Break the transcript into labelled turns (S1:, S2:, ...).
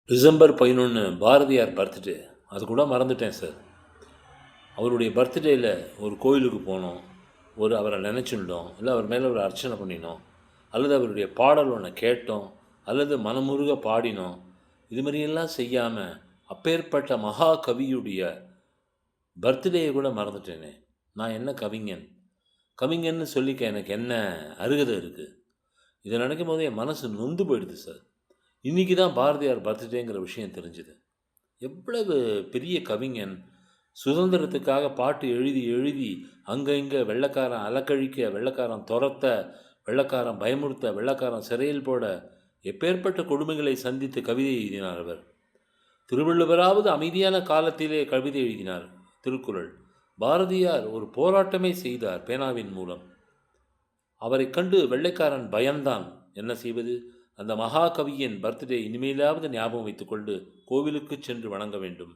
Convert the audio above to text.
S1: December 11 Bharathiyar birthday. அது கூட மறந்துட்டேன் சார். அவருடைய பர்த்டேயில் ஒரு கோயிலுக்கு போனோம். அவரை நினச்சிருந்தோம். இல்லை அவர் மேலே ஒரு அர்ச்சனை பண்ணினோம். அல்லது அவருடைய பாடல் ஒன்று கேட்டோம். அல்லது மனமுருக பாடினோம். இது மாதிரியெல்லாம் செய்யாமல் அப்பேற்பட்ட மகா கவியுடைய பர்த்டேயை கூட மறந்துட்டேனே. நான் என்ன கவிஞன்? கவிஞன்னு சொல்லிக்க எனக்கு என்ன அருகதை இருக்குது? இதை நினைக்கும் போது என் மனசு நொந்து போயிடுது சார். இன்றைக்கி தான் பாரதியார் பர்த்டேங்கிற விஷயம் தெரிஞ்சுது. எவ்வளவு பெரிய கவிஞன்! சுதந்திரத்துக்காக பாட்டு எழுதி எழுதி அங்கே இங்கே வெள்ளைக்காரன் அலக்கழிக்க, வெள்ளைக்காரன் துரத்த, வெள்ளைக்காரன் பயமுறுத்த, வெள்ளைக்காரன் சிறையில் போட எப்பேற்பட்ட கொடுமைகளை சந்தித்து கவிதை எழுதினார் அவர். திருவள்ளுவராவது அமைதியான காலத்திலே கவிதை எழுதினார், திருக்குறள். பாரதியார் ஒரு போராட்டமே செய்தார் பேனாவின் மூலம். அவரை கண்டு வெள்ளைக்காரன் பயந்தான். என்ன செய்வது? அந்த மகாகவியின் பர்த்டே இனிமேலாவது ஞாபகம் வைத்துக்கொண்டு கோவிலுக்கு சென்று வணங்க வேண்டும்.